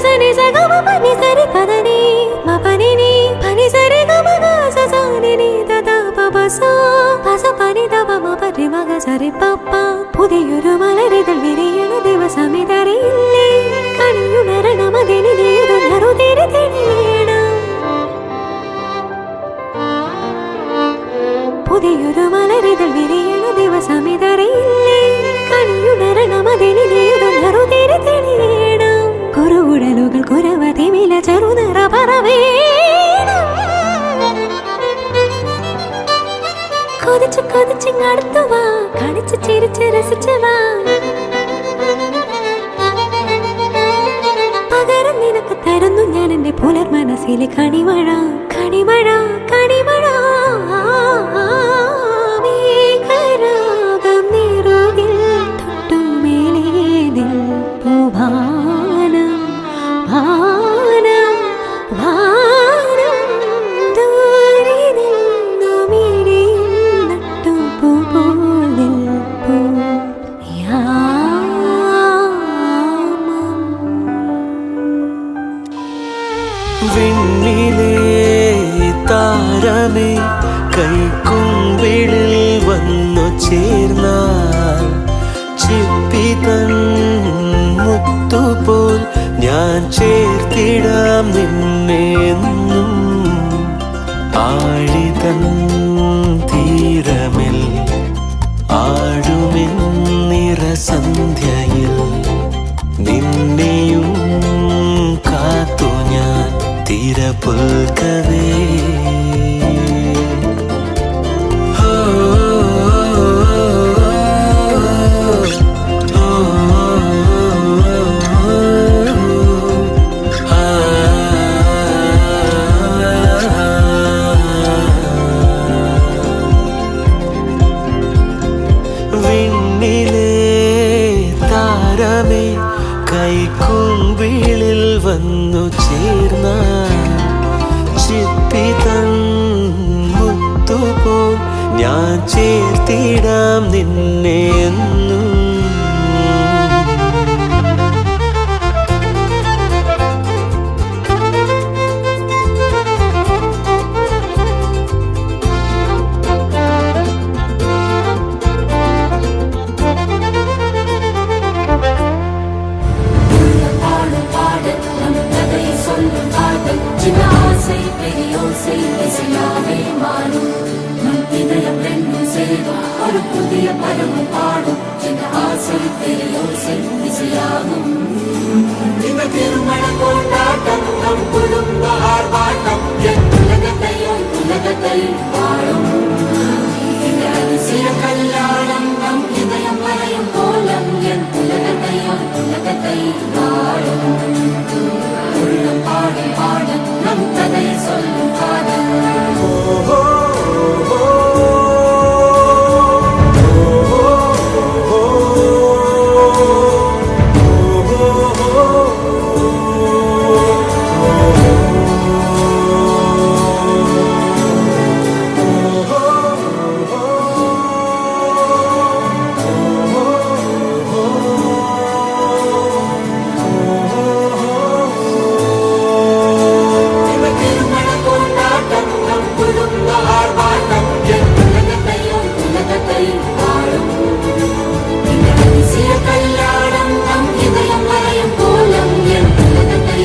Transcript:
సని సగమ పని సరి పదని మపని ని పని సరి గమ గ సని ని దద పబస పస పని దబ మపరి మగ సరి పప్ప പുതിയൊരു മലരിതൾ വിരിയണ ദിവസമിതറിയില്ലേ കണിയുണരണമതിനി നീയുന്നൊരു തിരി തെളിയണം പുതിയൊരു മലരിതൾ വിരിയണ ദിവസമിതറിയില്ലേ കണിയുണരണമതിനി നീയുന്നൊരു തിരി തെളിയണം കുറുകുടലുകൾ കുരവതി വില ചെറുനിറ പറവേണം കൊതിച്ച് കൊതിച്ചിങ്ങടുത്തു വാ കളിച്ച് ചിരിച്ച് രസിച്ച് വാ പകരം നിനക്ക് തരുന്നു ഞാൻ എന്റെ പുലർ മനസ്സിലെ കണിമഴ കണിമഴ കണിമഴ മേഘരാഗം നിറുകിൽ തൊട്ടുമേലേതിൽ പൂവാനം വാനം വാനം ദൂരെ നിന്നും ഇടിയും നട്ടുപൂ പോലെ പൂ വിണ്ണിലെ താരമേ കൈക്കുമ്പിളിൽ വന്നു ചേർന്നാൽ ചിപ്പിതൻ മുത്തുപോൽ ഞാൻ ചേർത്തിടാം നിന്നെന്നും ആഴിതൻ തീരമിൽ ആഴുമെന്നിറസന്ധ്യയിൽ നിന്നെയും കാത്തു ഞാൻ തിരപുൽക്കവേ കൈക്കുമ്പിളിൽ വന്നു ചേർന്ന ചിപ്പിതൻ മുത്തുപോൽ ഞാൻ ചേർത്തിടാം നിന്നെ എന്നും പുതിയ പരമ പാടും ആസൈ തെരിയോസൈ ദിശയാകും തിരുമണ കൊണ്ടാട്ടം നം കുടുംബ ആർഭാട്ടം ഉലകത്തെ പാടും കല്യാണം നം ഹൃദയം പറയും കോലം എൻ ഉലകത്തെ പാടും ഉള്ളം പാടും പാടും നം കഥയെ சொல்லும் കാതൽ കല്യാണം നം ഹൃദയം പറയും കോലം എൻ ഉലകത്തെ